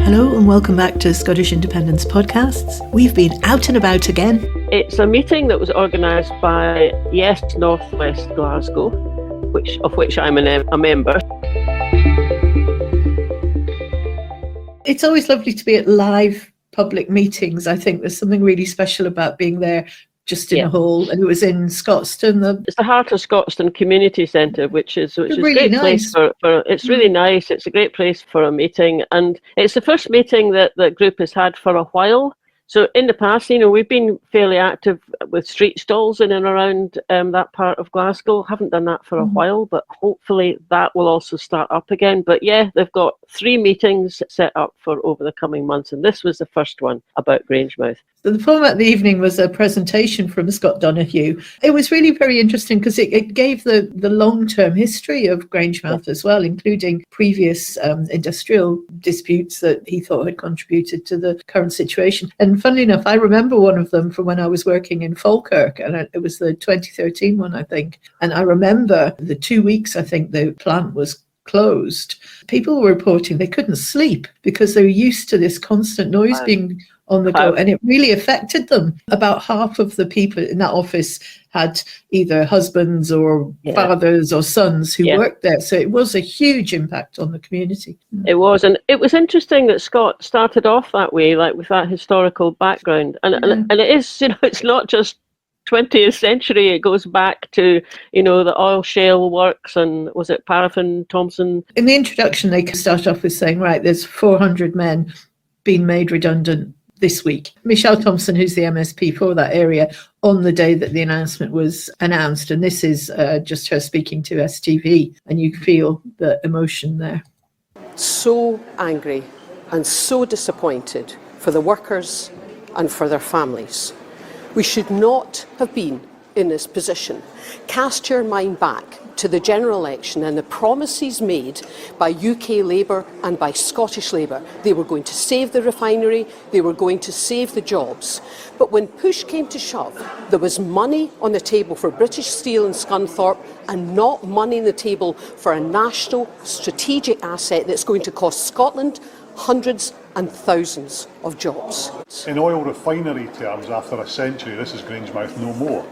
Hello and welcome back to Scottish Independence Podcasts. We've been out and about again. It's a meeting that was organised by Yes Glasgow, of which I'm a member. It's always lovely to be at live public meetings. I think there's something really special about being there just in a hall, and it was in Scotstoun. It's the Heart of Scotstoun Community Centre, which is really a great nice place for it's really nice. It's a great place for a meeting, and it's the first meeting that the group has had for a while. So in the past, we've been fairly active with street stalls in and around that part of Glasgow. Haven't done that for a while, but hopefully that will also start up again. But yeah, they've got 3 meetings set up for over the coming months, and this was the first one about Grangemouth. So the format of the evening was a presentation from Scott Donohoe. It was really very interesting because it gave the long-term history of Grangemouth as well, including previous industrial disputes that he thought had contributed to the current situation. And funnily enough, I remember one of them from when I was working in Falkirk, and it was the 2013 one, I think. And I remember the 2 weeks, I think, the plant was closed. People were reporting they couldn't sleep because they were used to this constant noise being on the go, and it really affected them. About half of the people in that office had either husbands or fathers or sons who worked there, so it was a huge impact on the community. It was, and it was interesting that Scott started off that way, like with that historical background, and it is, it's not just 20th century, it goes back to, the oil shale works, and was it paraffin, Thomson? In the introduction, they start off with saying, right, there's 400 men being made redundant this week. Michelle Thomson, who's the MSP for that area, on the day that the announcement was announced, and this is just her speaking to STV, and you feel the emotion there. So angry and so disappointed for the workers and for their families. We should not have been in this position. Cast your mind back to the general election and the promises made by UK Labour and by Scottish Labour. They were going to save the refinery, they were going to save the jobs. But when push came to shove, there was money on the table for British Steel and Scunthorpe, and not money on the table for a national strategic asset that's going to cost Scotland hundreds and thousands of jobs. In oil refinery terms, after a century, this is Grangemouth no more.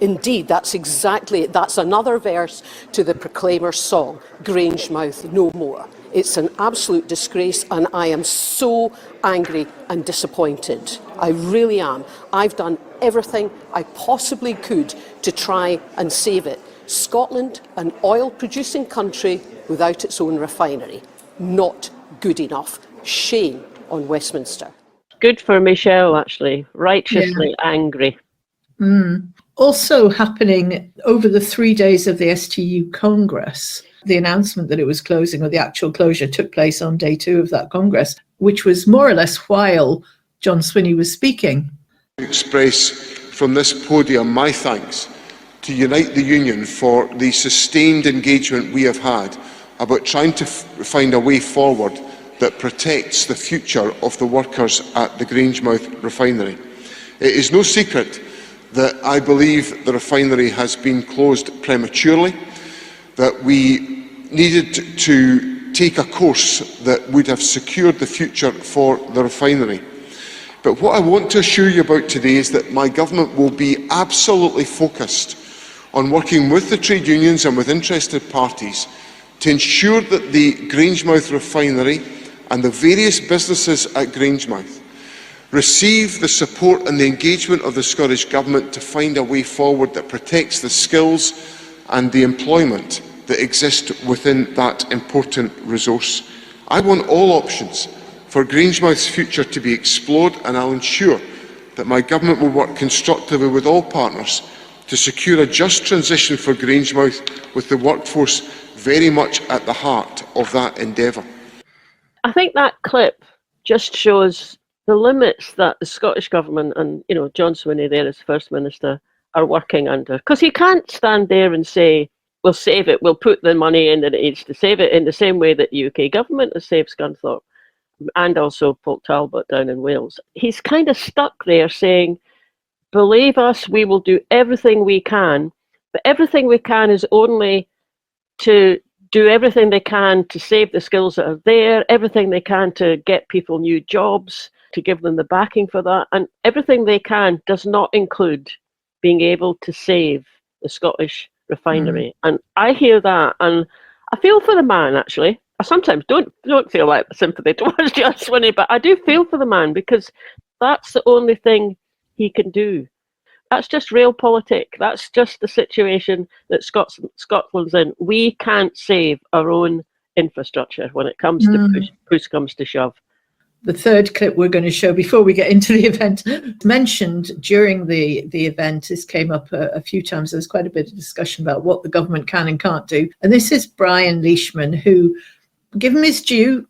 Indeed, that's exactly it. That's another verse to the Proclaimer's song, Grangemouth no more. It's an absolute disgrace, and I am so angry and disappointed. I really am. I've done everything I possibly could to try and save it. Scotland, an oil-producing country without its own refinery. Not good enough. Shame on Westminster. Good for Michelle, actually. Righteously angry. Also happening over the 3 days of the STU Congress, the announcement that it was closing, or the actual closure, took place on day 2 of that Congress, which was more or less while John Swinney was speaking. I express from this podium my thanks to Unite the Union for the sustained engagement we have had about trying to find a way forward that protects the future of the workers at the Grangemouth refinery. It is no secret that I believe the refinery has been closed prematurely, that we needed to take a course that would have secured the future for the refinery. But what I want to assure you about today is that my government will be absolutely focused on working with the trade unions and with interested parties to ensure that the Grangemouth refinery and the various businesses at Grangemouth receive the support and the engagement of the Scottish Government to find a way forward that protects the skills and the employment that exist within that important resource. I want all options for Grangemouth's future to be explored, and I'll ensure that my government will work constructively with all partners to secure a just transition for Grangemouth, with the workforce very much at the heart of that endeavour. I think that clip just shows the limits that the Scottish Government and, John Swinney there as First Minister are working under. Because he can't stand there and say, we'll save it, we'll put the money in that it needs to save it, in the same way that the UK Government has saved Scunthorpe and also Port Talbot down in Wales. He's kind of stuck there saying, believe us, we will do everything we can, but everything we can is only to do everything they can to save the skills that are there, everything they can to get people new jobs, to give them the backing for that, and everything they can does not include being able to save the Scottish refinery. And I hear that, and I feel for the man, actually. I sometimes don't feel like sympathy towards John Swinney, but I do feel for the man, because that's the only thing he can do. That's just realpolitik. That's just the situation that Scotland's in. We can't save our own infrastructure when it comes to push comes to shove. The third clip we're going to show before we get into the event, mentioned during the event, this came up a few times. There was quite a bit of discussion about what the government can and can't do. And this is Brian Leishman, who, give him his due,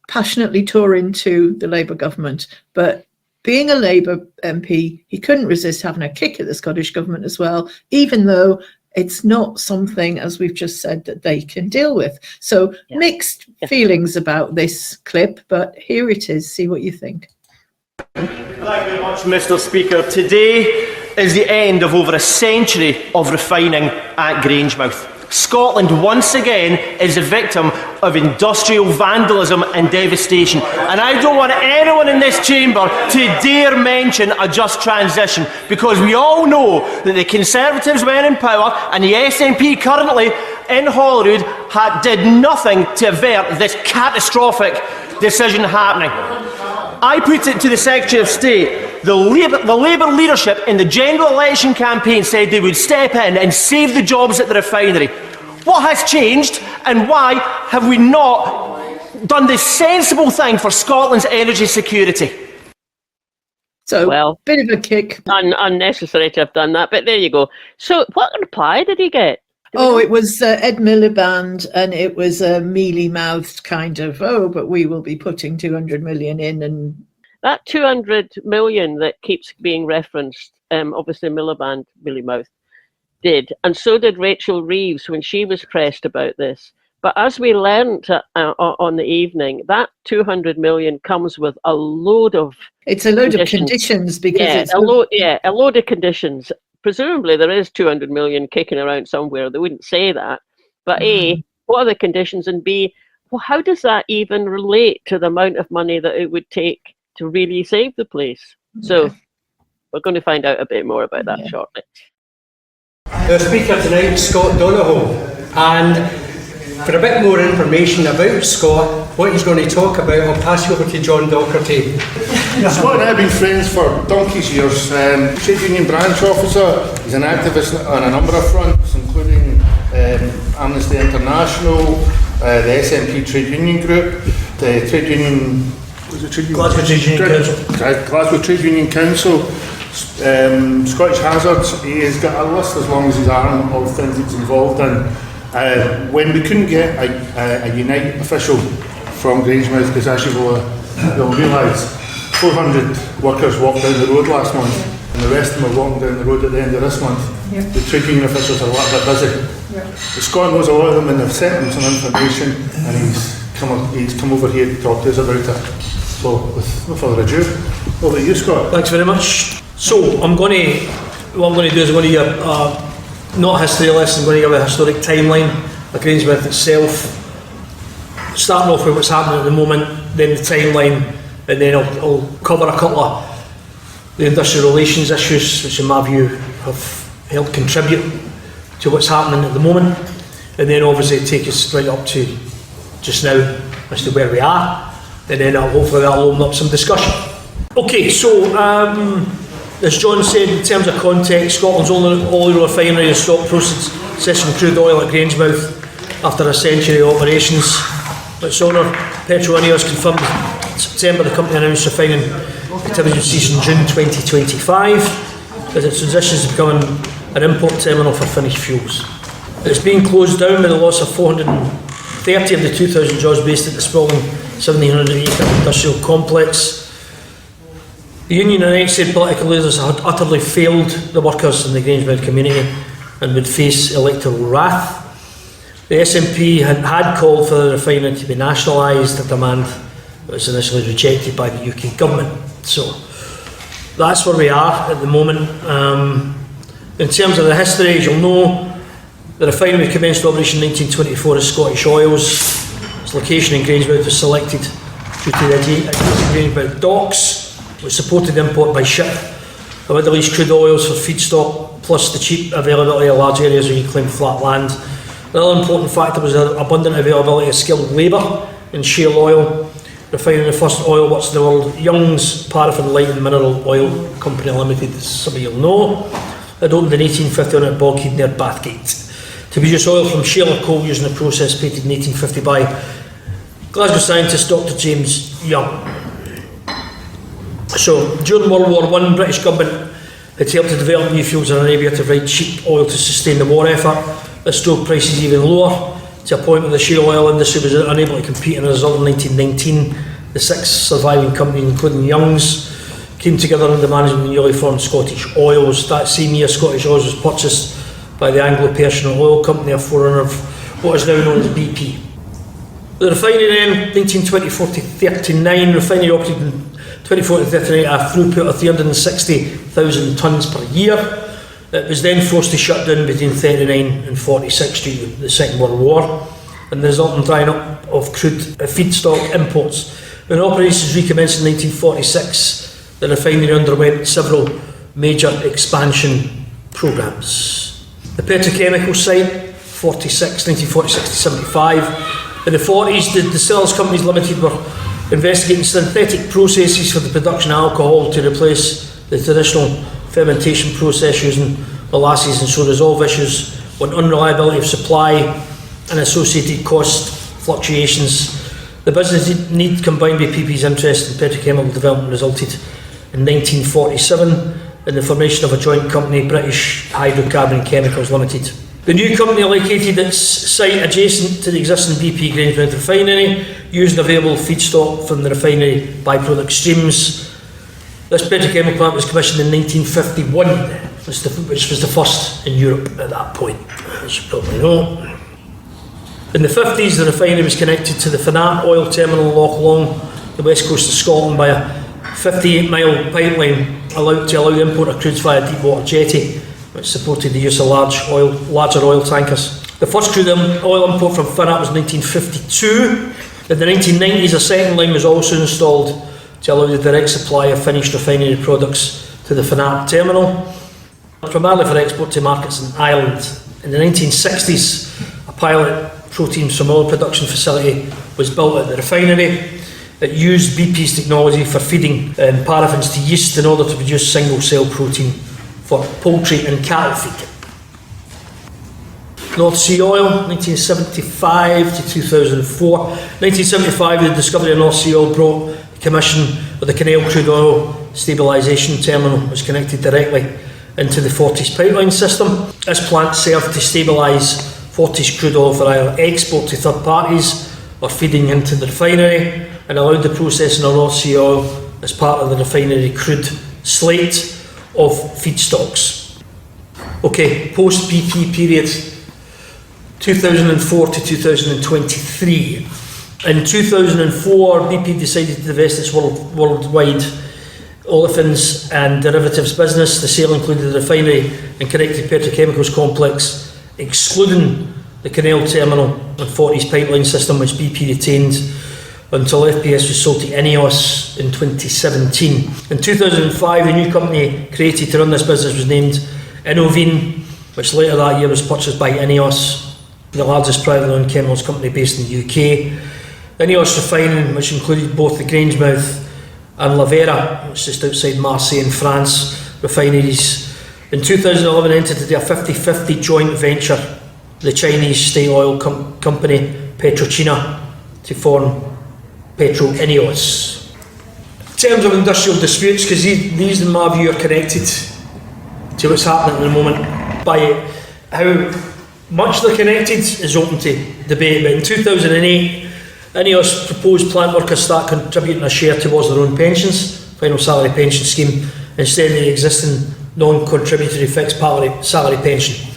passionately tore into the Labour government. But being a Labour MP, he couldn't resist having a kick at the Scottish government as well, even though it's not something, as we've just said, that they can deal with. So mixed feelings about this clip, but here it is. See what you think. Thank you very much, Mr. Speaker. Today is the end of over a century of refining at Grangemouth. Scotland once again is a victim of industrial vandalism and devastation, and I don't want anyone in this chamber to dare mention a just transition, because we all know that the Conservatives were in power and the SNP currently in Holyrood did nothing to avert this catastrophic decision happening. I put it to the Secretary of State. The Labour leadership in the general election campaign said they would step in and save the jobs at the refinery. What has changed, and why have we not done the sensible thing for Scotland's energy security? So, well, bit of a kick. Unnecessary to have done that, but there you go. So what reply did he get? It was Ed Milliband, and it was a mealy-mouthed kind of, but we will be putting 200 million in. And that 200 million that keeps being referenced, obviously Milliband, mealy-mouthed, did, and so did Rachel Reeves when she was pressed about this. But as we learnt on the evening, that 200 million comes with a load of conditions because it's a load of conditions. Presumably there is 200 million kicking around somewhere. They wouldn't say that. But A, what are the conditions? And B, well, how does that even relate to the amount of money that it would take to really save the place? So we're going to find out a bit more about that shortly. The speaker tonight is Scott Donohoe, and for a bit more information about Scott, what he's going to talk about, I'll pass you over to John Docherty. Scott and I have been friends for donkey's years. Trade union branch officer, he's an activist on a number of fronts, including Amnesty International, the SNP Trade Union Group, the Trade Union... Glasgow Trade Union Council. Glasgow Trade Union Council. Scottish Hazards, he has got a list as long as his arm of things he's involved in. When we couldn't get a Unite official from Grangemouth, because as you'll realise, 400 workers walked down the road last month, and the rest of them are walking down the road at the end of this month. The trade union officials are a little bit busy. But Scott knows a lot of them, and they've sent him some information, and he's come over here to talk to us about it. So, with no further ado, over to you, Scott. Thanks very much. So, what I'm going to do is I'm going to give not a history lesson, I'm going to give a historic timeline of Grangemouth itself, starting off with what's happening at the moment, then the timeline, and then I'll cover a couple of the industrial relations issues, which in my view have helped contribute to what's happening at the moment, and then obviously take us right up to just now as to where we are, and then hopefully that'll open up some discussion. Okay, so as John said, in terms of context, Scotland's only oil refinery has stopped processing crude oil at Grangemouth after a century of operations. Its owner, Petroleum, confirmed in September the company announced refining activity would cease in June 2025 as it transitions to becoming an import terminal for finished fuels. It's being closed down with the loss of 430 of the 2,000 jobs based at the sprawling 1,700-acre industrial complex. The union and said political leaders had utterly failed the workers in the Grangemouth community and would face electoral wrath. The SNP had called for the refinery to be nationalised, a demand that was initially rejected by the UK government. So that's where we are at the moment. In terms of the history, as you'll know, The refinery commenced operation in 1924 as Scottish Oils. Its location in Grangemouth was selected due to the adjacent Grangemouth docks, which supported import by ship of Middle East crude oils for feedstock, plus the cheap availability of large areas of reclaimed flat land. Another important factor was the abundant availability of skilled labour in shale oil. Refining the first oil works in the world, Young's Paraffin Light and Mineral Oil Company Limited, as some of you'll know, had opened in 1851 at Boghead near Bathgate to produce oil from shale or coal using a process patented in 1850 by Glasgow scientist Dr. James Young. So, during World War I, British government had helped to develop new fuels in Arabia to provide cheap oil to sustain the war effort. This drove prices even lower, to a point where the shale oil industry was unable to compete, and as a result in 1919, the 6 surviving companies, including Young's, came together under the management of the newly formed Scottish Oils. That same year, Scottish Oils was purchased by the Anglo-Persian Oil Company, a forerunner of what is now known as BP. The refinery then, 1924 to 39, refinery operated in 24 to 39 at a throughput of 360,000 tonnes per year. It was then forced to shut down between 39 and 46 due to the Second World War, and the resulting drying up of crude feedstock imports. When operations recommenced in 1946, the refinery underwent several major expansion programmes. The petrochemical site, 1946 to 75. In the 40s, the Distillers Companies Limited were investigating synthetic processes for the production of alcohol to replace the traditional fermentation process using molasses, and so resolve issues on unreliability of supply and associated cost fluctuations. The business need combined with BP's interest in petrochemical development resulted in 1947 in the formation of a joint company, British Hydrocarbon Chemicals Limited. The new company located its site adjacent to the existing BP Grangemouth refinery, using available feedstock from the refinery byproduct streams. This petrochemical plant was commissioned in 1951, which was the first in Europe at that point, as you probably know. In the 50s, the refinery was connected to the Fanatt oil terminal along the west coast of Scotland by a 58-mile pipeline to allow the import of crudes via a deep water jetty, which supported the use of larger oil tankers. The first crude oil import from Fanatt was in 1952. In the 1990s, a second line was also installed to allow the direct supply of finished refinery products to the Fanatt terminal, primarily for export to markets in Ireland. In the 1960s, a pilot protein from oil production facility was built at the refinery. It used BP's technology for feeding paraffins to yeast in order to produce single-cell protein for poultry and cattle feed. North Sea Oil, 1975 to 2004. 1975, the discovery of North Sea Oil brought the commission of the Canal Crude Oil Stabilisation Terminal, was connected directly into the Forties pipeline system. This plant served to stabilise Forties crude oil for either export to third parties or feeding into the refinery, and allowed the processing of North Sea oil as part of the refinery crude slate of feedstocks. Okay, post-BP period, 2004 to 2023. In 2004, BP decided to divest its worldwide olefins and derivatives business. The sale included the refinery and connected petrochemicals complex, excluding the Canal Terminal and Forties pipeline system, which BP retained until FPS was sold to INEOS in 2017. In 2005, a new company created to run this business was named Innovine, which later that year was purchased by INEOS, the largest privately owned chemicals company based in the UK. INEOS Refining, which included both the Grangemouth and Lavera, which is just outside Marseille in France, refineries, in 2011 entered into a 50-50 joint venture with the Chinese state oil company PetroChina to form Petro INEOS. In terms of industrial disputes, because these in my view are connected to what's happening at the moment, by how much they're connected is open to debate, but in 2008 INEOS proposed plant workers start contributing a share towards their own pensions, final salary pension scheme, instead of the existing non-contributory fixed salary pension.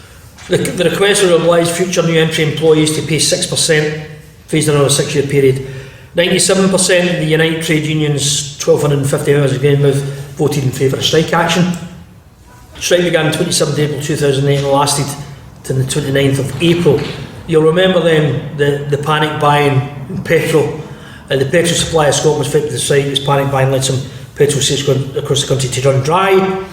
The request will oblige future new entry employees to pay 6%, phased in over a 6-year period. 97% of the United Trade Union's 1,250 members of Grangemouth voted in favour of strike action. Strike began on 27 April 2008 and lasted to the 29th of April. You'll remember then the panic buying in petrol. The petrol supply of Scotland was fit to the site. This panic buying led some petrol stations across the country to run dry.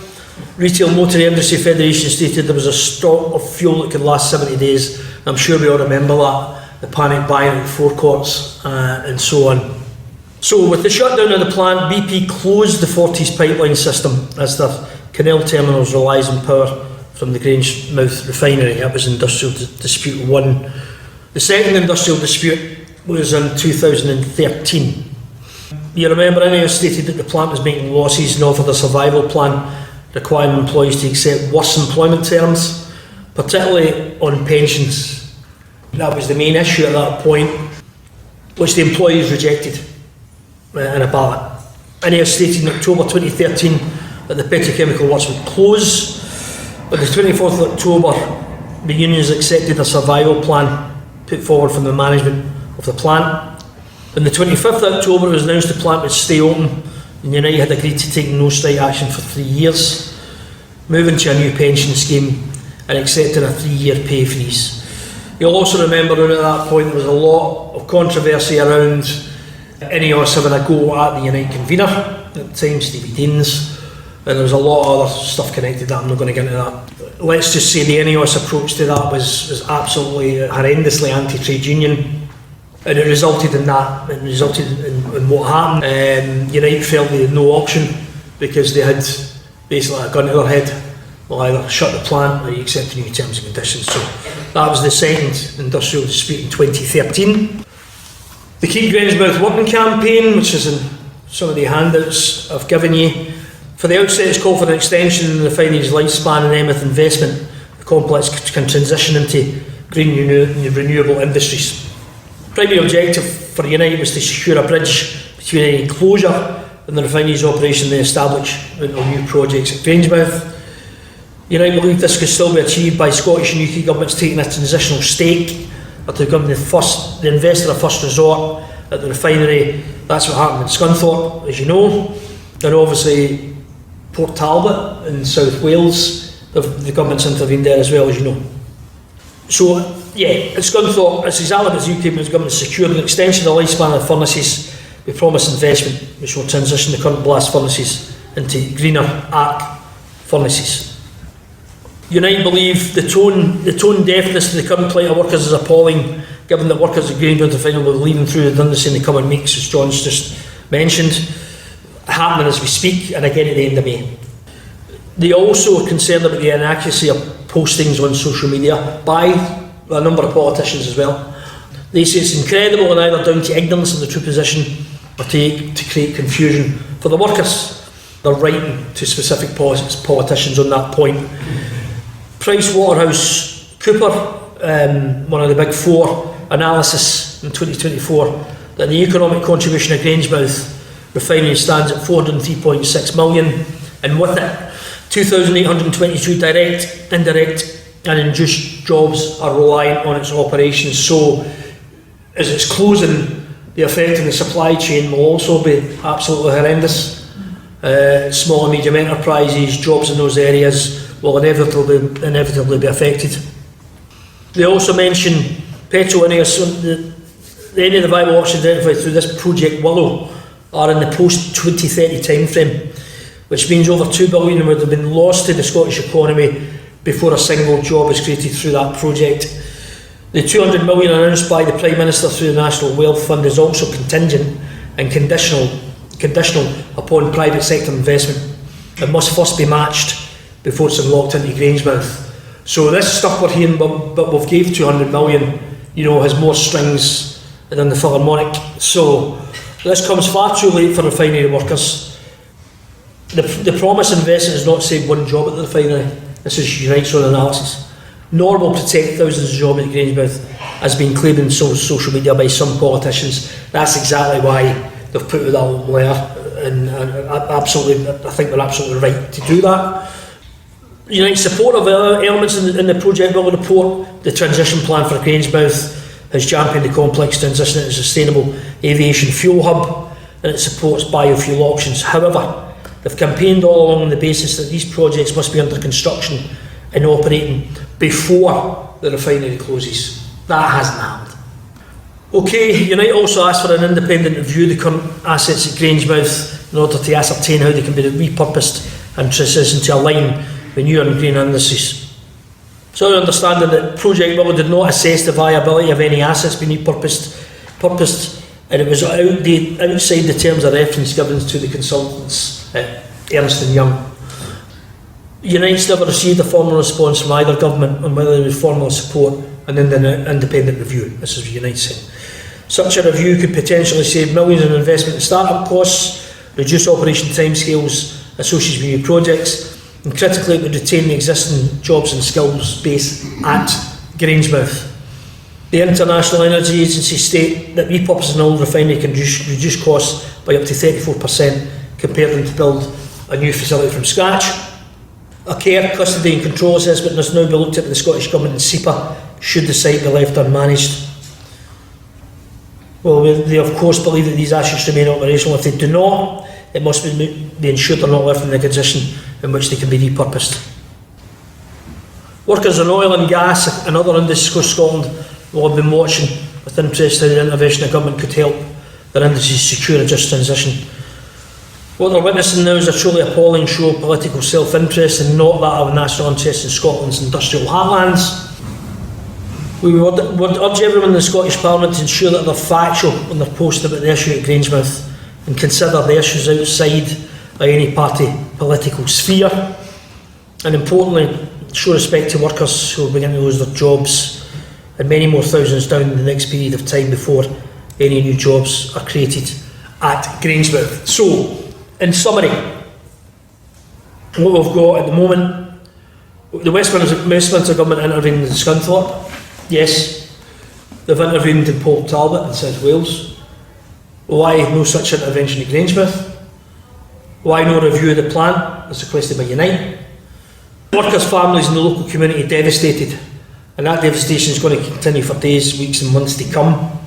Retail Motor Industry Federation stated there was a stock of fuel that could last 70 days. I'm sure we all remember that, the panic buying at forecourts and so on. So with the shutdown of the plant, BP closed the Forties pipeline system as their canal terminals relies on power from the Grangemouth refinery. That was Industrial Dispute 1. The second industrial dispute was in 2013. You remember NAS stated that the plant was making losses and offered a survival plan requiring employees to accept worse employment terms, particularly on pensions. That was the main issue at that point, which the employees rejected in a ballot. NAS stated in October 2013 that the petrochemical works would close. On the 24th of October, the unions accepted a survival plan put forward from the management of the plant. On the 25th of October, it was announced the plant would stay open, and Unite had agreed to take no strike action for 3 years, moving to a new pension scheme and accepting a 3-year pay freeze. You'll also remember around at that point there was a lot of controversy around NAS having a go at the Unite convener at the time, Stevie Deans, and there was a lot of other stuff connected that I'm not going to get into that. Let's just say the NAS approach to that was absolutely horrendously anti-trade union. And it resulted in that, it resulted in what happened. Unite felt they had no option because they had basically a gun to their head. Well, either shut the plant or you accept the new terms and conditions. So that was the second industrial dispute in 2013. The Keep Grangemouth Working Campaign, which is in some of the handouts I've given you. For the outset, it's called for an extension in the refinery's lifespan and with investment. The complex can transition into green renewable industries. Primary objective for Unite was to secure a bridge between any closure and the refinery's operation and the establishment of new projects at Grangemouth. Unite believed this could still be achieved by Scottish and UK governments taking a transitional stake or to become the investor of first resort at the refinery. That's what happened in Scunthorpe, as you know, and obviously Port Talbot in South Wales. The government's intervened there as well, as you know. So yeah, at Scunthorpe, it's exactly what the UK government secured an extension of the lifespan of the furnaces with promised investment, which will transition the current blast furnaces into greener arc furnaces. Unite believe the tone deafness to the current plight of workers is appalling, given that workers at Grangemouth refinery will be leaving through redundancy in the coming weeks, as John's just mentioned, happening as we speak, and again at the end of May. They also are concerned about the inaccuracy of postings on social media by a number of politicians as well. They say it's incredible and either down to ignorance of the true position or to create confusion for the workers. They're writing to specific politicians on that point. PricewaterhouseCoopers, one of the big four, analysis in 2024 that the economic contribution of Grangemouth refinery stands at 403.6 million, and with it 2,822 direct, indirect and induced jobs are reliant on its operations. So as it's closing, the effect on the supply chain will also be absolutely horrendous. Small and medium enterprises, jobs in those areas will inevitably be affected. They also mention petrol any of the viable options identified through this Project Willow are in the post-2030 timeframe, which means over 2 billion would have been lost to the Scottish economy before a single job is created through that project. The 200 million announced by the Prime Minister through the National Wealth Fund is also contingent and conditional upon private sector investment. It must first be matched before it's unlocked into Grangemouth. So this stuff we're hearing, but we've gave 200 million, has more strings than the Philharmonic. So this comes far too late for refinery workers. The promised investment is not saved one job at the refinery. This is Unite's own analysis. Nor will protect thousands of jobs at Grangemouth, as being claimed in social media by some politicians. That's exactly why they've put it out there, and absolutely, I think they're absolutely right to do that. Unite's support of elements in the Project Willow report, the transition plan for Grangemouth has championed the complex transition into a sustainable aviation fuel hub, and it supports biofuel options. However, they've campaigned all along on the basis that these projects must be under construction and operating before the refinery closes. That hasn't happened. Okay, Unite also asked for an independent review of the current assets at Grangemouth in order to ascertain how they can be repurposed and transitioned to align with new and green indices. So understanding that Project Willow did not assess the viability of any assets being repurposed, and it was outside the terms of reference given to the consultants at Ernst & Young. Unite's never received a formal response from either government on whether they would formally support an independent review. This is what Unite saying. Such a review could potentially save millions in investment and start-up costs, reduce operation timescales associated with new projects, and critically it would retain the existing jobs and skills base at Grangemouth. The International Energy Agency state that repurposing an old refinery can reduce costs by up to 34% compared to build a new facility from scratch. A care, custody and control assessment must now be looked at by the Scottish Government and SEPA should the site be left unmanaged. Well, they of course believe that these assets remain operational. If they do not, it must be ensured they're not left in a condition in which they can be repurposed. Workers in oil and gas and other industries across Scotland will have been watching with interest how the intervention of government could help their industries secure a just transition. What they're witnessing now is a truly appalling show of political self-interest and not that of national interest in Scotland's industrial heartlands. We would urge everyone in the Scottish Parliament to ensure that they're factual when they're posting about the issue at Grangemouth and consider the issues outside of any party political sphere, and importantly show respect to workers who are beginning to lose their jobs and many more thousands down in the next period of time before any new jobs are created at Grangemouth. So, in summary, what we've got at the moment, the Westminster Government intervened in Scunthorpe. Yes, they've intervened in Port Talbot in South Wales. Why no such intervention at Grangemouth? Why no review of the plan, as requested by Unite? Workers' families in the local community devastated, and that devastation is going to continue for days, weeks and months to come.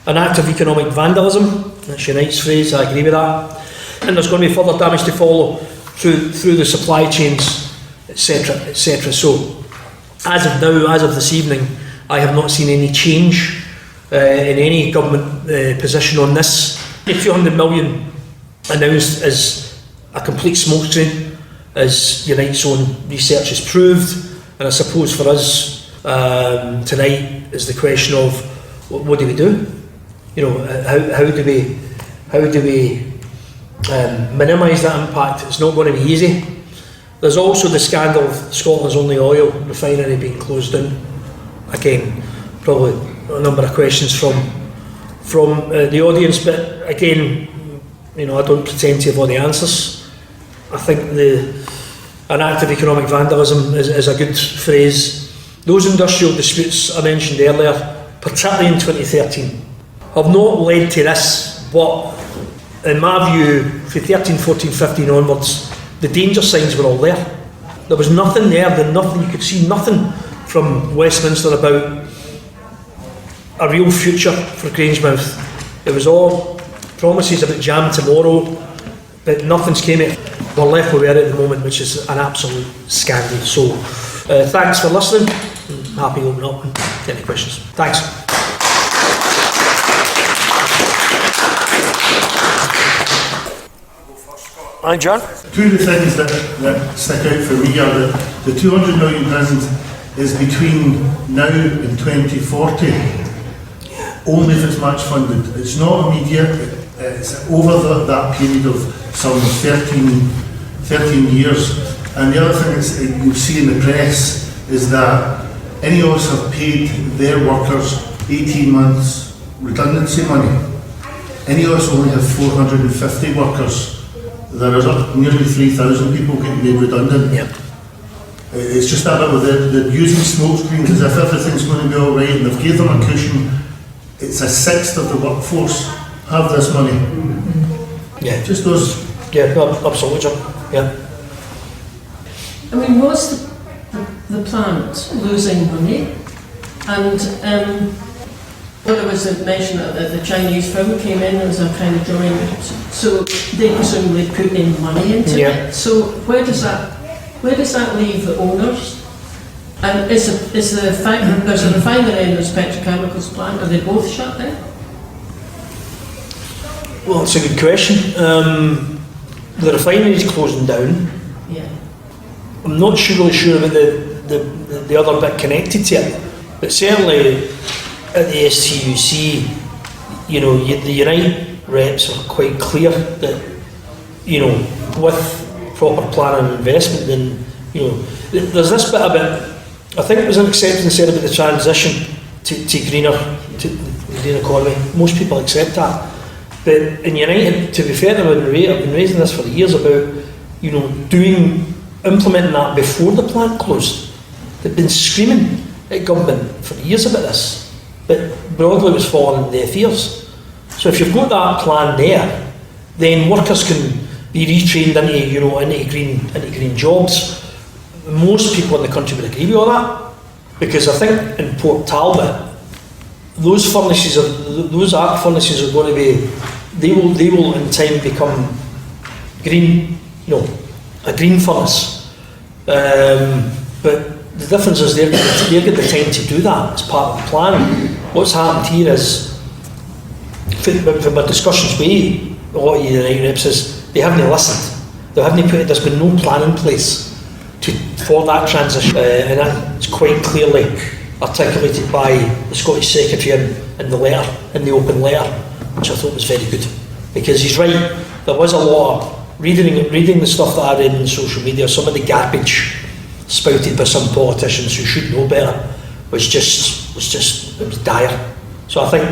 An act of economic vandalism, that's Unite's phrase, I agree with that. And there's going to be further damage to follow through the supply chains, etc, etc. So, as of now, as of this evening, I have not seen any change in any government position on this. The 200 million announced as a complete smokescreen, as Unite's own research has proved, and I suppose for us tonight is the question of what do we do? You know, how do we minimise that impact? It's not going to be easy. There's also the scandal of Scotland's only oil refinery being closed down. Again, probably a number of questions from the audience, but again, you know, I don't pretend to have all the answers. I think an act of economic vandalism is a good phrase. Those industrial disputes I mentioned earlier, particularly in 2013, have not led to this, but in my view, from 13, 14, 15 onwards, the danger signs were all there. There was nothing there, you could see nothing from Westminster about a real future for Grangemouth. It was all promises about jam tomorrow, but nothing's came of it. We're left where we are at the moment, which is an absolute scandal. So, thanks for listening. I'm happy to open up and get any questions. Thanks. Hi, John. Two of the things that stick out for me are that the £200 million is between now and 2040, only if it's match funded. It's not immediate, it's over that period of some 13 years. And the other thing is, you'll see in the press is that any of us have paid their workers 18 months redundancy money. Any of us only have 450 workers. There are nearly 3,000 people getting made redundant. Yep. It's just that they're using smoke screens as if everything's going to be all right, and they've gave them a cushion. It's a sixth of the workforce have this money. Yeah. Just those. Yeah, absolutely, John. Yeah. I mean, was the plant losing money? And there was a mention that the Chinese firm came in, there was a kind of joint, so they presumably put in money into it. So where does that leave the owners? And there's a refinery and there's a petrochemicals plant. Are they both shut down? Well, it's a good question. The refinery is closing down. Yeah. I'm not really sure about the other bit connected to it, but certainly at the STUC, you know, the Unite reps are quite clear that, you know, with proper planning and investment, then, you know, there's this bit about, I think it was an acceptance said about the transition to the green economy. Most people accept that. But in United, to be fair to them, I've been raising this for years about, you know, implementing that before the plant closed. They've been screaming at government for years about this, but broadly was falling in deaf ears. So if you've got that plan there, then workers can be retrained into, you know, into green jobs. Most people in the country would agree with all that, because I think in Port Talbot, those arc furnaces are going to be, they will in time become green, you know, a green furnace. But the difference is they've got the time to do that as part of the plan. What's happened here is, from our discussions with a lot of United reps, is they haven't listened. There's been no plan in place for that transition, and that's quite clearly articulated by the Scottish Secretary in the letter, in the open letter, which I thought was very good. Because he's right, there was a lot of reading the stuff that I read on social media, some of the garbage spouted by some politicians who should know better was dire. So I think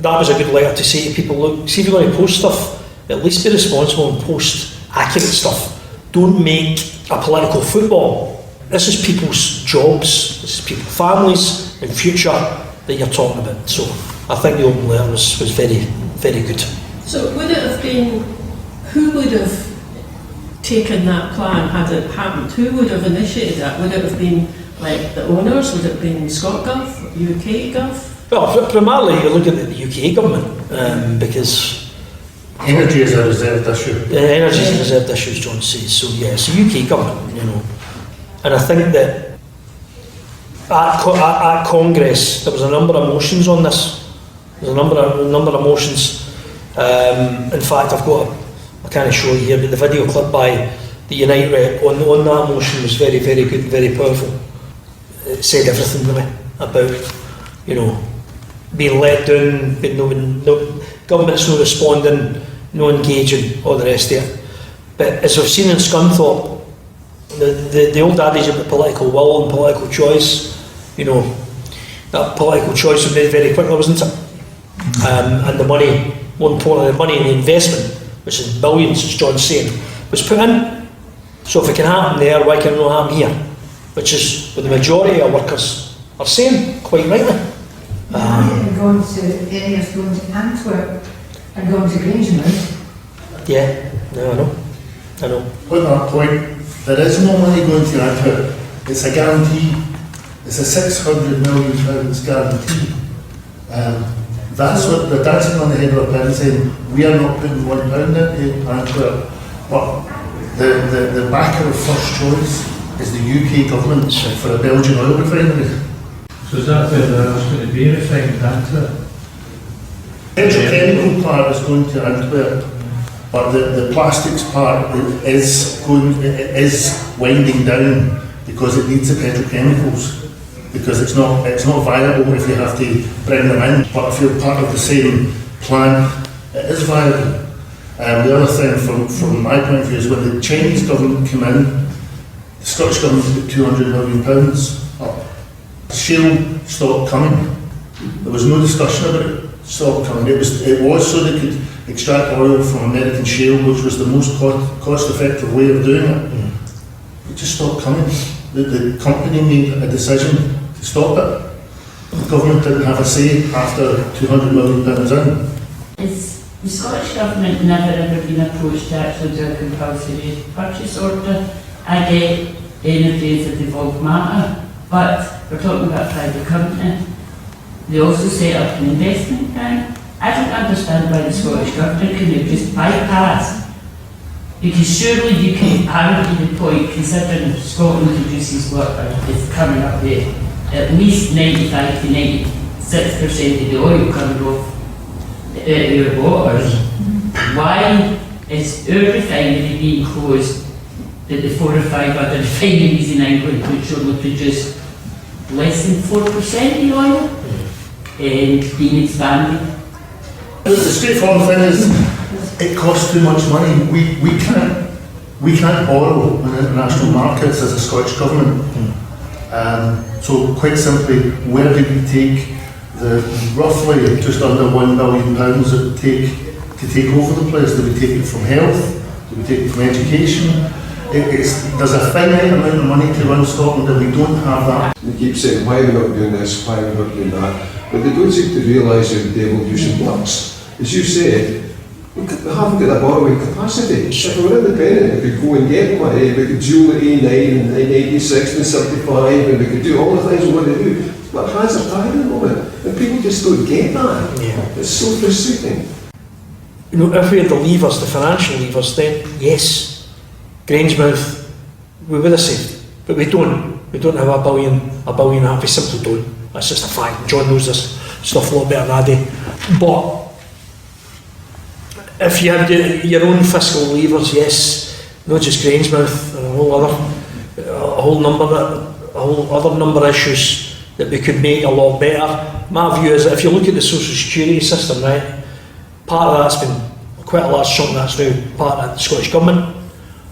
that was a good letter to say to people, look, see if you're going to post stuff, at least be responsible and post accurate stuff. Don't make a political football. This is people's jobs, this is people's families and future that you're talking about. So I think the open letter was very, very good. So would it have been, who would have taken that plan had it happened? Who would have initiated that? Would it have been like the owners? Would it have been ScotGov, UK Gov? Well, primarily you look at the UK government, because energy is a reserved issue. Energy is a reserved issue, as John says. So yeah, it's the UK government, you know. And I think that at Congress there was a number of motions on this. There's a number of motions. In fact, I can't show you here, but the video clip by the Unite rep on that motion was very, very good, very powerful. It said everything to me about, you know, being let down, but no government's not responding, no engaging, all the rest of it. But as we've seen in Scunthorpe, the old adage about political will and political choice, you know, that political choice was made very quickly, wasn't it? And the money, more importantly, the money and the investment, which is billions, as John's saying, was put in. So if it can happen there, why can it not happen here? Which is what the majority of workers are saying, quite rightly. Going to areas, going to Antwerp and going to Grangemouth. Yeah, no, I know. On that point, there is no money going to Antwerp. It's a guarantee. It's a £600 million guarantee. That's what they're dancing on the head of a pin, saying we are not putting £1 into Antwerp. But the backer of first choice is the UK government for a Belgian oil refinery. So is that where there's going to be refined Antwerp? Petrochemical part is going to Antwerp, but the plastics part is winding down because it needs the petrochemicals. Because it's not viable if you have to bring them in. But if you're part of the same plant, it is viable. The other thing from my point of view is when the Chinese government came in, the Scottish government put £200 million up. Shale stopped coming. There was no discussion about it. Stopped coming. It was so they could extract oil from American shale, which was the most cost-effective way of doing it. It just stopped coming. The company made a decision to stop it. The government didn't have a say after £200 million in. Is the Scottish Government never ever been approached to actually do a compulsory purchase order? I get energy is a devolved matter, but we're talking about a private company. They also set up an investment bank. I don't understand why the Scottish Government can just bypass Because surely you can argue the point, considering Scotland produces what is coming up there, at least 95 to 96% of the oil coming off our waters. Why is our refinery being closed that the 4 or 5 other refineries in England which only produce less than 4% of the oil being expanded? The straightforward thing is, it costs too much money. We can't borrow in international markets as a Scottish government. So quite simply, where do we take the roughly just under £1 billion that it would take to take over the place? Do we take it from health? Do we take it from education? There's a finite amount of money to run Scotland and we don't have that. They keep saying, why are we not doing this, why are we not doing that? But they don't seem to realise how the devolution works. As you said, we haven't got a borrowing capacity. If we were independent, we could go and get money, we could dual at A9 and 86 and 75 and we could do all the things we want to do. But hands are tied at the moment and people just don't get that. Yeah. It's so frustrating. You know, if we had the levers, the financial levers, then yes, Grangemouth, we would have saved. But we don't. We don't have a billion and a half. We simply don't. That's just a fact. John knows this stuff a lot better than I do. But if you had your own fiscal levers, yes, not just Grangemouth, and a whole other number of issues that we could make a lot better. My view is that if you look at the social security system, right, part of that's been quite a large chunk of that's now part of the Scottish Government.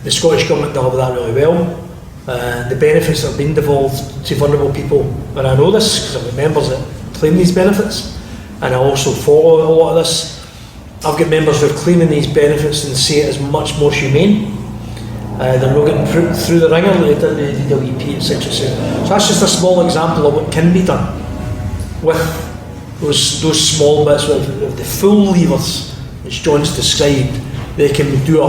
The Scottish Government deal with that really well. The benefits that have been devolved to vulnerable people, and I know this because I've got members that claim these benefits, and I also follow a lot of this. I've got members who are claiming these benefits and say it is much more humane. They're not getting put through the ringer, the DWP, etc. So that's just a small example of what can be done with those small bits of the full levers, which John's described. They can do a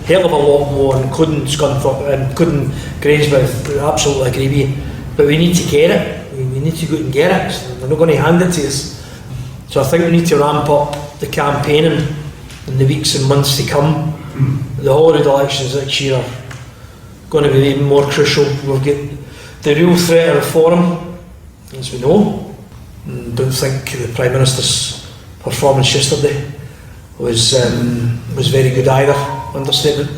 hell of a lot more, including Scunthorpe and including Grangemouth. I absolutely agree with you. But we need to get it. We need to go and get it. They're not going to hand it to us. So I think we need to ramp up the campaigning in the weeks and months to come. The Holyrood elections next year are going to be even more crucial. We've got the real threat of reform, as we know. Don't think the Prime Minister's performance yesterday was very good either, understatement.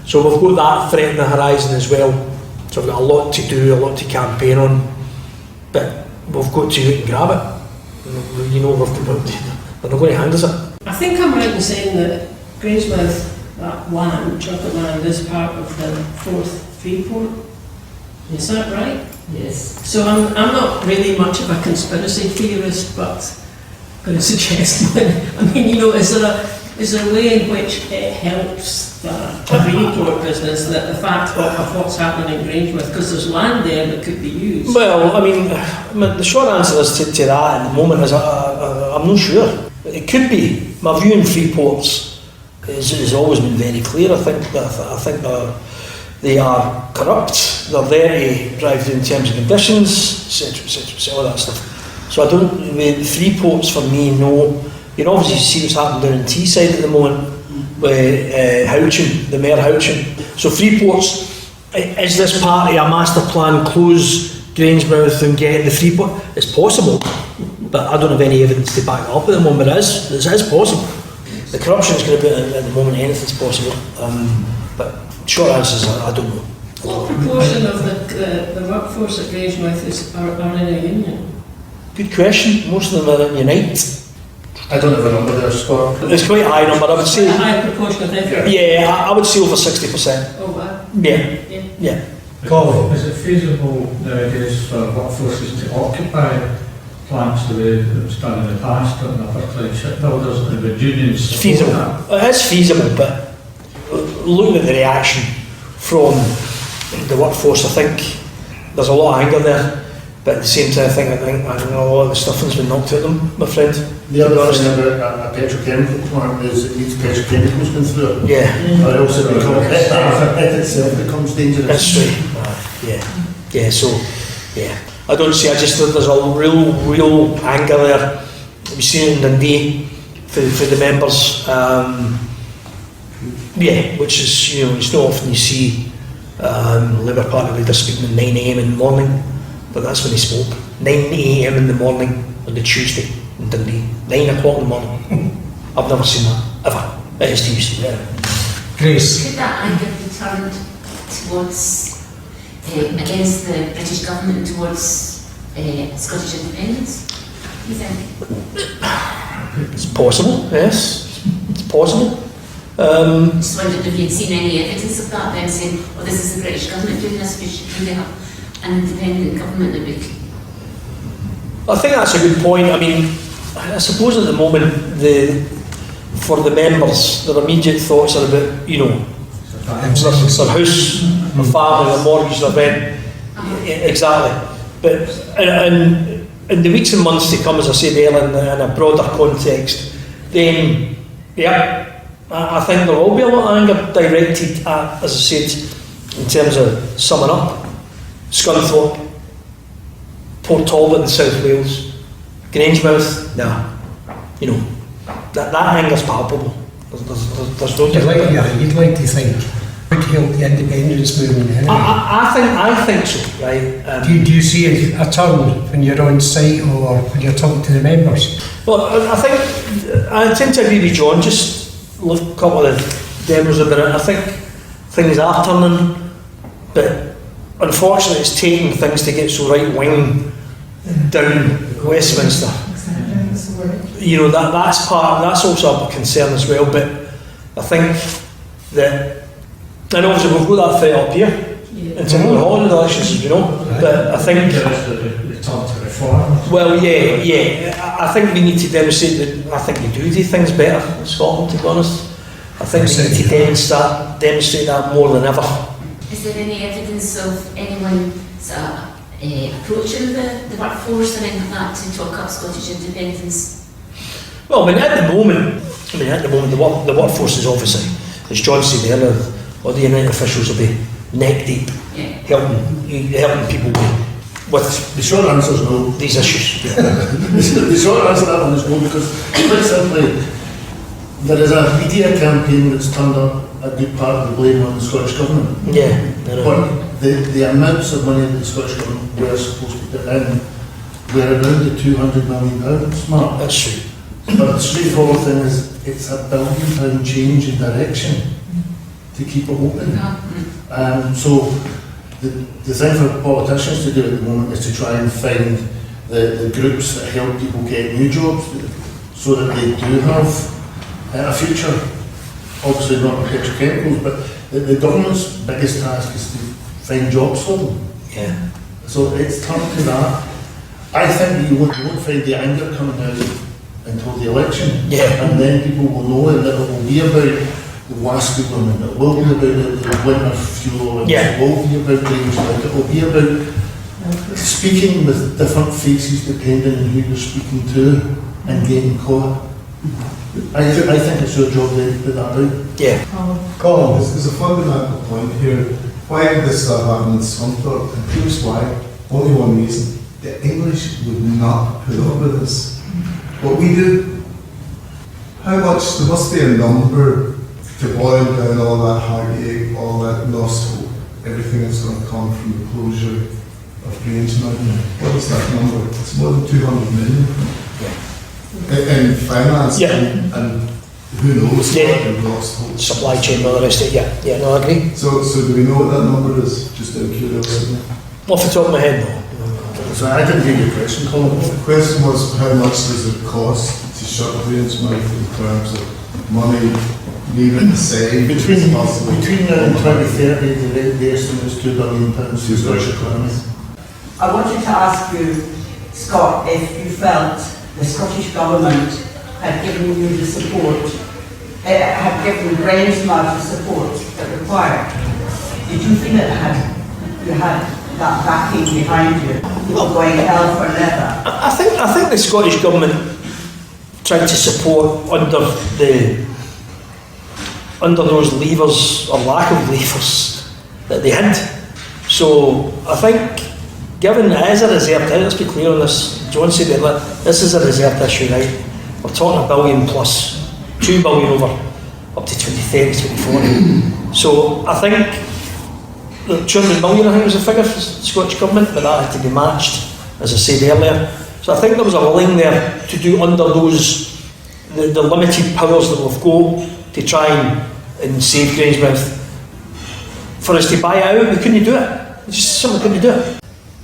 So we've got that threat on the horizon as well. So we've got a lot to do, a lot to campaign on, but we've got to go and grab it. You know, they're not going to hand us it. I think I'm right in saying that Grangemouth, that land, chocolate land, is part of the 4th Freeport. Is that right? Yes. So I'm not really much of a conspiracy theorist, but I'm going to suggest one. I mean, you know, is there a way in which it helps the Freeport business, that the fact of what's happening in Grangemouth, because there's land there that could be used? Well, I mean the short answer is to that at the moment is I'm not sure. It could be. My view on Freeports has always been very clear. I think they are corrupt. They're there to drive down terms and conditions, etc., all that stuff. So I don't. Freeports for me, no. You know, obviously you see what's happening down in Teesside at the moment with Houchin, the Mayor Houchin. So Freeports, is this part of a master plan, close Grangemouth and get the Freeport? It's possible, but I don't have any evidence to back it up at the moment. It is possible. The corruption is going to be at the moment, anything's possible. But short answer is I don't know. What proportion of the workforce at Grangemouth are in a union? Good question. Most of them are in Unite. I don't have a number there, Scott. It's quite a high number, I would say. A high proportion of everything? Yeah, I would say over 60%. Oh wow. Yeah. Colin, is it feasible nowadays for workforces to occupy plants the way it was done in the past on the upper shipbuilders and the unions? It's feasible. It is feasible, but looking at the reaction from the workforce, I think there's a lot of anger there. But at the same time, I think a lot of the stuffing's been knocked at them, my friend. The other thing about a petrochemical plant is it needs petrochemicals going through it. Yeah. Or else it itself becomes dangerous. That's right. Yeah. So, I don't see. I just think there's a real anger there. We've seen it in Dundee for the members. Yeah, which is, you know, it's not often you see Labour Party leaders speaking at 9 AM in the morning, but that's when they spoke. 9 AM in the morning on the Tuesday in Dundee. 9 o'clock in the morning. I've never seen that, ever, at STUC. Yeah. Grace. Could that anger be turned towards, against the British government towards Scottish independence, do you think? It's possible, yes. It's possible. Just wondered if you'd seen any evidence of that, them saying, oh, this is the British government doing this, we should really have an independent government that we could. I think that's a good point. I mean, I suppose at the moment, for the members, their immediate thoughts are about, you know, their house, their family, their mortgage, their rent. Exactly. But in the weeks and months to come, as I said earlier, in a broader context, then, yeah, I think there will be a lot of anger directed at, as I said, in terms of summing up, Scunthorpe, Port Talbot in South Wales, Grangemouth, you know, that anger's palpable. There's no doubt. You'd like to think would help the independence movement anyway. I think so, right? Do you see a turn when you're on site or when you're talking to the members? Well, I tend to agree with John. Just look a couple of the demos about it. I think things are turning, but unfortunately, it's taking things to get so right wing down Westminster. You know, that's also a concern as well. But I think that, and obviously we've got that fight up here in terms of the Holland elections, as you know. But I think well, yeah. I think we need to demonstrate that. I think we do things better in Scotland, to be honest. I think we need to demonstrate that more than ever. Is there any evidence of anyone approaching the workforce or anything like that to talk up Scottish independence? Well, I mean, at the moment, the workforce is obviously, as John said earlier, all the United officials will be neck deep, helping people with the short answer is no. These issues. The short answer to that one is no, because quite simply, there is a media campaign that's turned up a good part of the blame on the Scottish Government. Yeah. But the amounts of money that the Scottish Government were supposed to put in were around the £200 million mark. That's true. But the straightforward thing is, it's a £1 billion change in direction to keep it open. So the thing for politicians to do at the moment is to try and find the groups that help people get new jobs so that they do have a future. Obviously not with petrochemicals, but the government's biggest task is to find jobs for them. Yeah. So it's turned to that. I think you won't find the anger coming out until the election. Yeah. And then people will know that it will be about the WASPI women, it will be about the winter fuel, it will be about Grangemouth, it will be about speaking with different faces depending on who you're speaking to and getting caught. I think it's your job to put that out. Yeah. Colin, there's a fundamental point here. Why did this start happening in Scunthorpe? And here's why. Only one reason. The English would not put up with this. What we do, how much, there must be a number to boil down all that heartache, all that lost hope, everything that's going to come from the closure of Grangemouth. What is that number? It's more than 200 million. In finance, and who knows what in lost hope. Supply chain and all the rest of it, yeah, no, I agree. So do we know what that number is, just out of curiosity? Off the top of my head, no. So I didn't hear your question, Colin. The question was, how much does it cost to shut Grangemouth in terms of money, leaving the same? Between now and 2030, the estimate is £2 billion to the Scottish economy. I wanted to ask you, Scott, if you felt the Scottish Government had given you the support, had given Grangemouth the support that required. Did you feel you had that backing behind you, going hell for leather? I think the Scottish Government tried to support under those levers or lack of levers that they had. So I think, given it is a reserved, let's be clear on this. John said that this is a reserved issue, right? We're talking £1 billion plus, £2 billion over up to 2030, 2040. So I think the 200 million, I think was the figure for the Scottish Government, but that had to be matched, as I said earlier. So I think there was a willing there to do under those, the limited powers that we've got to try and save Grangemouth. For us to buy it out, we couldn't do it. It's just something we couldn't do it.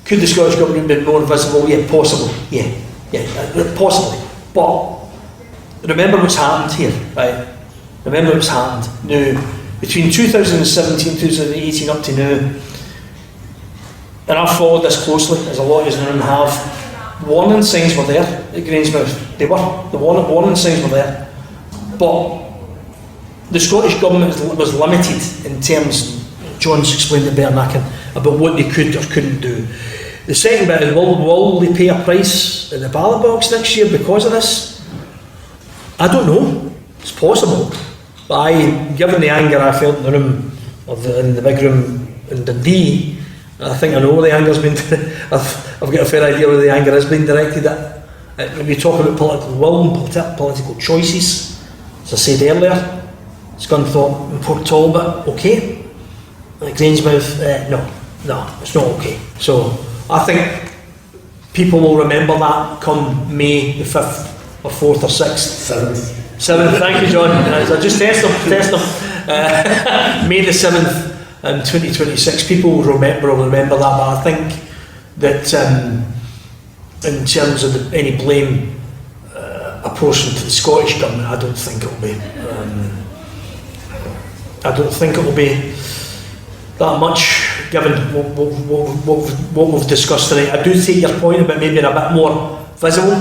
Could the Scottish Government be more visible? Yeah, possible. Yeah, possibly. But remember what's happened here, right? Remember what's happened. Now, between 2017 and 2018 up to now, and I've followed this closely, as a lot of you in the room have, warning signs were there at Grangemouth. They were. The warning signs were there. But the Scottish Government was limited in terms, John's explained it better than I can, about what they could or couldn't do. The second bit is, will they pay a price at the ballot box next year because of this? I don't know. It's possible. But given the anger I felt in the room, in the big room in Dundee, I think I know where the anger's been. I've got a fair idea where the anger has been directed at. When we talk about political will and political choices, as I said earlier, Scunthorpe and Port Talbot, okay. Grangemouth, no, it's not okay. So I think people will remember that come May the 5th or 4th or 6th. 7th, thank you, John. I just test them. May the 7th, 2026. People will remember that, but I think that in terms of any blame apportioned to the Scottish Government, I don't think it'll be. I don't think it'll be that much, given what we've discussed tonight. I do take your point about maybe a bit more visible,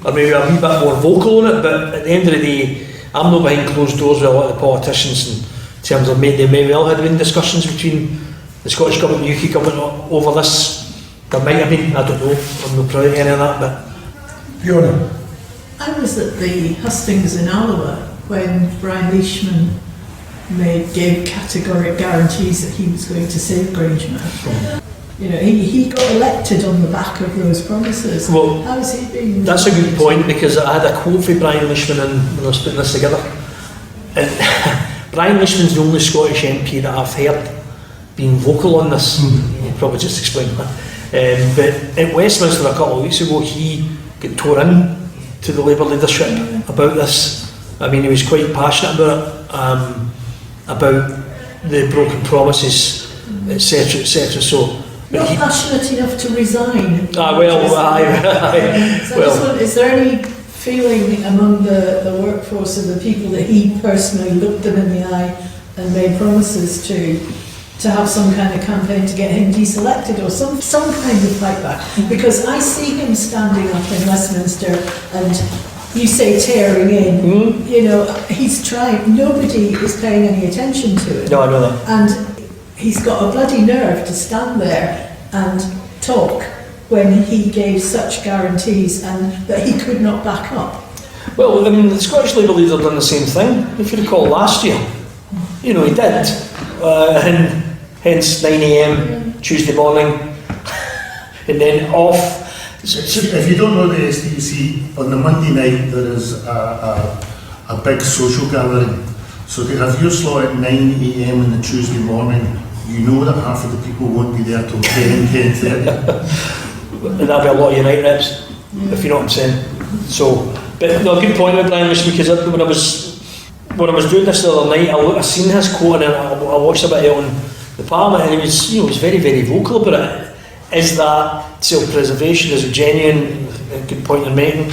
or maybe a wee bit more vocal on it, but at the end of the day, I'm not behind closed doors with a lot of the politicians in terms of there may well have been discussions between the Scottish Government and the UK Government over this. There might have been, I don't know, I'm not proud of any of that, but... Fiona? I was at the hustings in Alloa when Brian Leishman gave categoric guarantees that he was going to save Grangemouth. You know, he got elected on the back of those promises. Well, how's he been? That's a good point, because I had a quote from Brian Leishman when I was putting this together. And Brian Leishman's the only Scottish MP that I've heard being vocal on this. You probably just explained that. But at Westminster a couple of weeks ago, he got tore in to the Labour leadership about this. I mean, he was quite passionate about it. About the broken promises, etc., etc. So, not passionate enough to resign. Is there any feeling among the workforce of the people that he personally looked them in the eye and made promises to have some kind of campaign to get him deselected or some kind of fight back? Because I see him standing up in Westminster and. You say tearing in, you know, he's trying, nobody is paying any attention to it. No, I know that. And he's got a bloody nerve to stand there and talk when he gave such guarantees and that he could not back up. Well, I mean, the Scottish Labour leader done the same thing, if you recall last year. You know, he did. And hence 9 AM Tuesday morning, and then off. If you don't know the STUC, on the Monday night there is a big social gathering. So if you're slot at 9 AM on the Tuesday morning, you know that half of the people won't be there till 10:30. And that'll be a lot of Unite reps, if you know what I'm saying. So, but no, good point with Brian, because when I was doing this the other night, I seen his quote and I watched a bit of it on the Parliament, and he was very, very vocal about it. Is that self-preservation? Is it genuine? A good point you're making.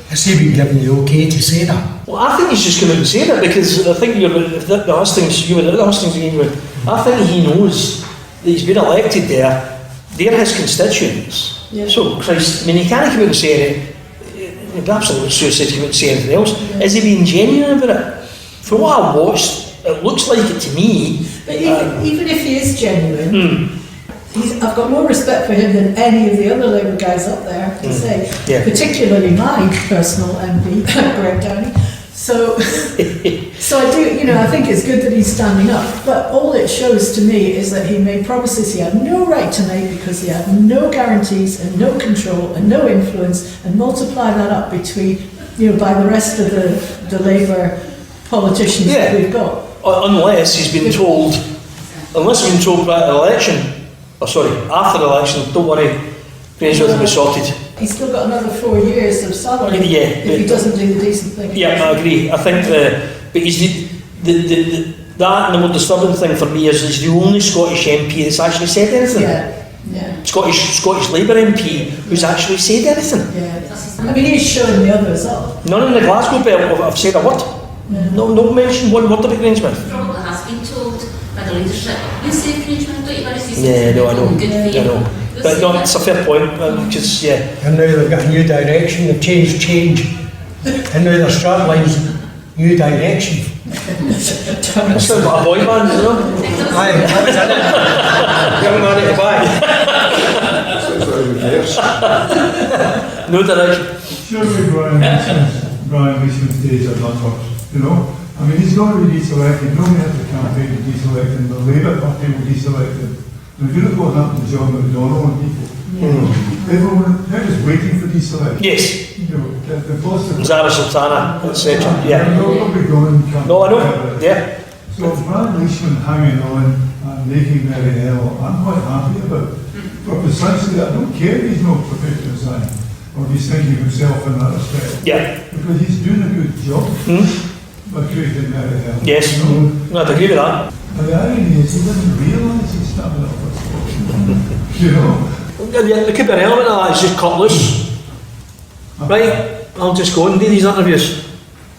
Has he been given the okay to say that? Well, I think he's just come out and said it, because I think if the hustings, you were at the hustings again, I think he knows that he's been elected there. They're his constituents. Yeah. So, Christ, I mean, he can't come out and say it. It'd be absolute suicide to come out and say anything else. Yeah. Is he being genuine about it? From what I watched, it looks like it to me. But even if he is genuine, I've got more respect for him than any of the other Labour guys up there, I say, particularly my personal MP, Greg Downey. So I do, you know, I think it's good that he's standing up, but all it shows to me is that he made promises he had no right to make because he had no guarantees and no control and no influence, and multiply that up between, you know, by the rest of the Labour politicians that we've got. Unless he's been told prior to the election, after the election, don't worry, Grangemouth will be sorted. He's still got another 4 years of salary if he doesn't do the decent thing. Yeah, I agree. I think but he's that and the more disturbing thing for me is he's the only Scottish MP that's actually said anything. Yeah. Scottish Labour MP who's actually said anything. Yeah. I mean, he's showing the others up. None in the Glasgow belt have said a word. No mention one word about Grangemouth. Probably has been told by the leadership. You say Grangemouth, don't you want to say something? Yeah, no, I know. But no, it's a fair point, because, And now they've got a new direction, they've changed change. And now their strap line's new direction. It's still got a boy band, you know? Aye, that was in it. Young man at the back. No direction. Surely Brian Leishman's days are not up, you know? I mean, he's going to be deselected. Nobody has the campaign to deselect him. The Labour Party will deselect him. If you look what happened to John McDonnell and people, they're just waiting for deselection. Yes. You know, the positive. Zara Sultana, etc. Yeah. Nobody going. No, I know. Yeah. So Brian Leishman hanging on and making very ill, I'm quite happy about it. For precisely that, I don't care if he's not prepared to resign, or if he's thinking of himself in that respect. Yeah. Because he's doing a good job by creating very ill. Yes. You know? No, I'd agree with that. And the irony is he doesn't realise he's standing up for Scotland. You know? There could be an element of that, it's just cut loose. Right, I'll just go and do these interviews.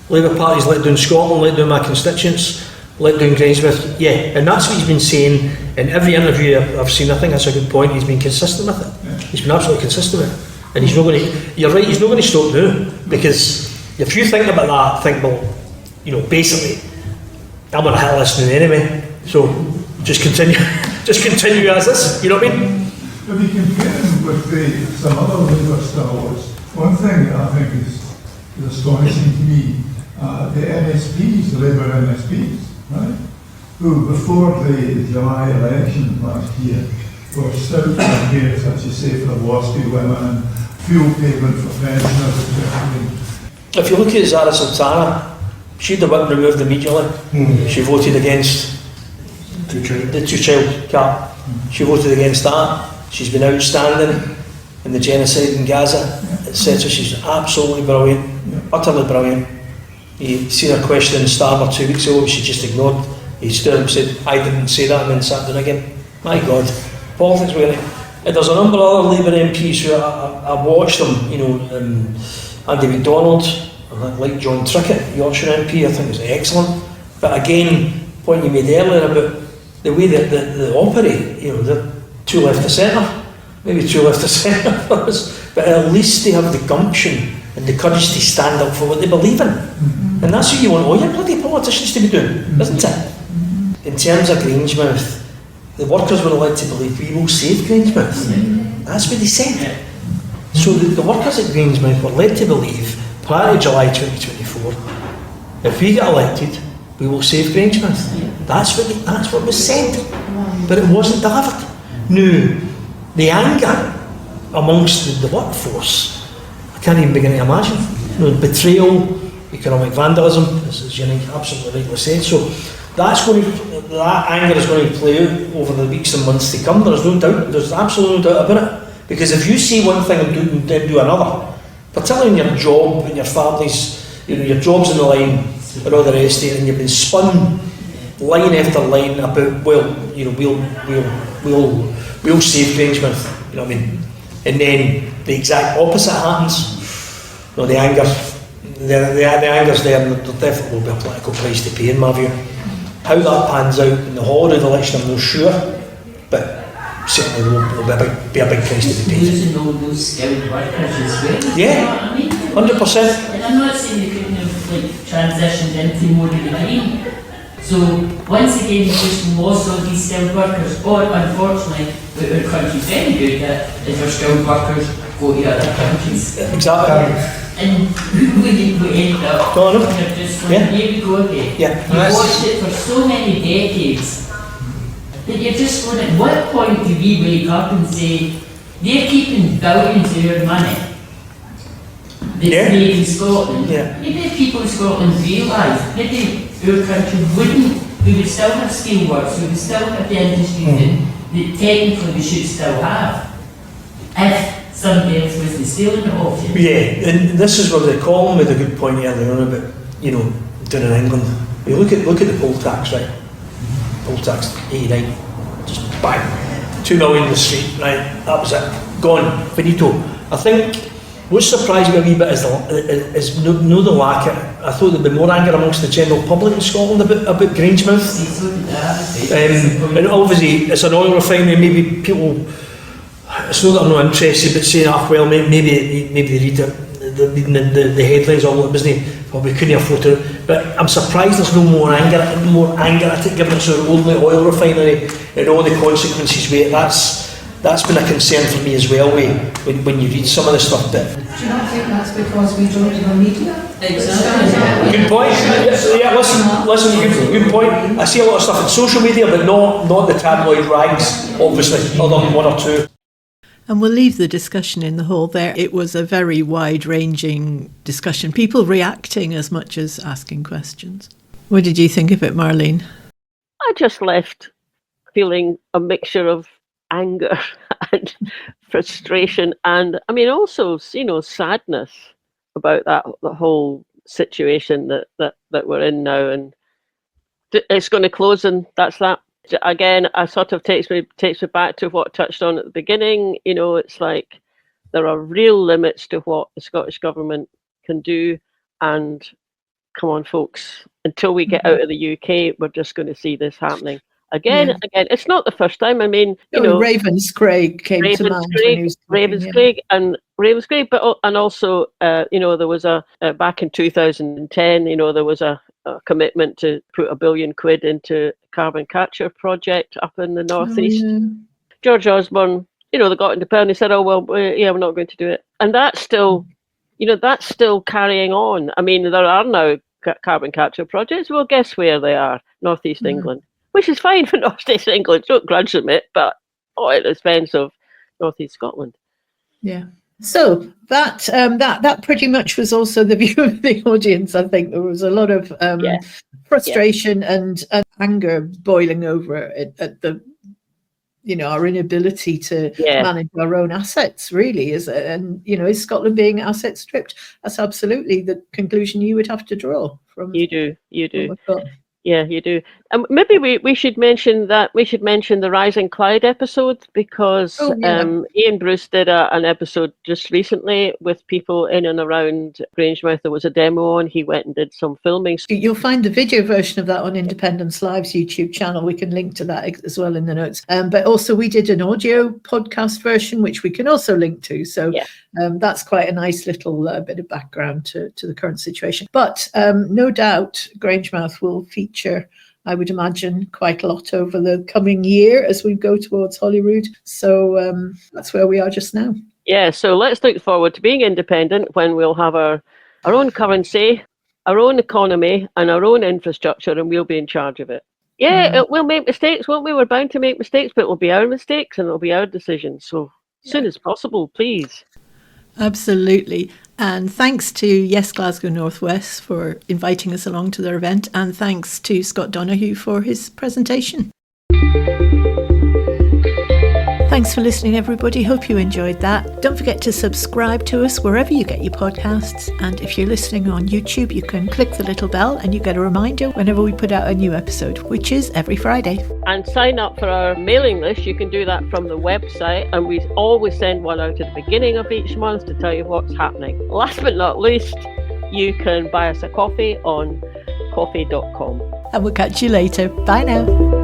Labour Party's let down Scotland, let down my constituents, let down Grangemouth. Yeah, and that's what he's been saying in every interview I've seen. I think that's a good point. He's been consistent with it. Yeah. He's been absolutely consistent with it. And he's not going to, you're right, he's not going to stop now. Because if you think about that, think, well, you know, basically, I'm on a hit list now anyway. So just continue as is, you know what I mean? If you compare him with some other Labour stalwarts, one thing that I think is astonishing to me, the MSPs, the Labour MSPs, right, who before the July election last year were stout campaigns, such as say for WASPy women, fuel payment for pensioners. If you look at Zara Sultana, she had the whip removed immediately. She voted against the two-child cap. She voted against that. She's been outstanding in the genocide in Gaza, etc. She's absolutely brilliant, utterly brilliant. You see her question in Starmer 2 weeks ago, she just ignored. He stood up and said, I didn't say that, and then sat down again. My God, politics really. And there's a number of other Labour MPs who I watched them, you know, Andy MacDonald, like John Trickett, Yorkshire MP, I think was excellent. But again, point you made earlier about the way that they operate, you know, they're two left to centre, maybe two left to centre for us, but at least they have the gumption and the courage to stand up for what they believe in. And that's what you want all your bloody politicians to be doing, isn't it? In terms of Grangemouth, the workers were led to believe we will save Grangemouth. That's what they said. So the workers at Grangemouth were led to believe, prior to July 2024, if we get elected, we will save Grangemouth. That's what was said. But it wasn't delivered. Now, the anger amongst the workforce, I can't even begin to imagine. You know, betrayal, economic vandalism, as Jenny absolutely rightly said. So that anger is going to play out over the weeks and months to come. There's no doubt. There's absolutely no doubt about it. Because if you say one thing and then do another, particularly in your job and your families, you know, your job's on the line and all the rest of it, and you've been spun line after line about, well, you know, we'll save Grangemouth, you know what I mean? And then the exact opposite happens. You know, the anger's there, and there definitely will be a political price to pay in my view. How that pans out in the horror of the election, I'm not sure, but certainly will be a big price to be paid. Losing all those skilled workers as well. Yeah, You know what I mean? 100%. And I'm not saying they couldn't have transitioned into more of the green. So once again, you just lost all these skilled workers. Or unfortunately, what our country's very good at is our skilled workers go to other countries. Exactly. And we end up just like, here we go again. Yeah. You watched it for so many decades that you're just going, at what point do we wake up and say, they're keeping billions of our money, that's made in Scotland. Maybe if people in Scotland realised, maybe our country wouldn't, we would still have steelworks, we would still have the industry that technically we should still have, if somebody else wasn't stealing it off you. Yeah, and this is where the Colin made a good point earlier on about, you know, down in England. You look at the poll tax, right? Poll tax, 89, just bang, 2 million in the street, right? That was it, gone, finito. I think what surprised me a wee bit is no the lack of, I thought there'd be more anger amongst the general public in Scotland about Grangemouth. And obviously it's an oil refinery, maybe people, it's not that I'm not interested, but saying, well, maybe they read the headlines all it wasn't, well, we couldn't afford to, but I'm surprised there's no more anger at it, given it's our only oil refinery and all the consequences with it. That's been a concern for me as well, when you read some of the stuff. But do you not think that's because we don't have a media? Exactly. Good point. Yeah, listen, good point. I see a lot of stuff in social media, but not the tabloid rags, obviously, other than one or two. And we'll leave the discussion in the hall there. It was a very wide-ranging discussion, people reacting as much as asking questions. What did you think of it, Marlene? I just left feeling a mixture of anger and frustration, and I mean also, you know, sadness about the whole situation that we're in now, and it's going to close, and that's that. Again, I sort of takes me back to what I touched on at the beginning. You know, it's like there are real limits to what the Scottish Government can do, and come on, folks, until we get out of the UK, we're just going to see this happening. Again, it's not the first time. I mean, you know, Ravenscraig came to mind. Ravenscraig, but and also, you know, there was back in 2010, you know, there was a commitment to put £1 billion into a carbon capture project up in the northeast. George Osborne, you know, they got into power and he said, "Oh well, we're not going to do it," and that's still, you know, that's still carrying on. I mean, there are now carbon capture projects. Well, guess where they are? Northeast England. Which is fine for North East England, don't grudge them it, but at the expense of North East Scotland. Yeah. So that pretty much was also the view of the audience. I think there was a lot of frustration and anger boiling over at the, you know, our inability to manage our own assets. Really, and you know, is Scotland being asset stripped? That's absolutely the conclusion you would have to draw from. You do. Yeah, you do. Maybe we should mention that the Rising Clyde episode, because Ian Bruce did an episode just recently with people in and around Grangemouth. There was a demo on. He went and did some filming. You'll find the video version of that on Independence Live's YouTube channel. We can link to that as well in the notes. But also we did an audio podcast version, which we can also link to. So that's quite a nice little bit of background to the current situation. But no doubt Grangemouth will feature, I would imagine, quite a lot over the coming year as we go towards Holyrood. So that's where we are just now. Yeah, so let's look forward to being independent when we'll have our own currency, our own economy and our own infrastructure, and we'll be in charge of it. We'll make mistakes, won't we? We're bound to make mistakes, but it will be our mistakes and it'll be our decisions. So as soon as possible, please. Absolutely. And thanks to Yes Glasgow Northwest for inviting us along to their event, and thanks to Scott Donohoe for his presentation. Thanks for listening, everybody. Hope you enjoyed that. Don't forget to subscribe to us wherever you get your podcasts. And if you're listening on YouTube, you can click the little bell and you get a reminder whenever we put out a new episode, which is every Friday. And sign up for our mailing list. You can do that from the website. And we always send one out at the beginning of each month to tell you what's happening. Last but not least, you can buy us a coffee on coffee.com. And we'll catch you later. Bye now.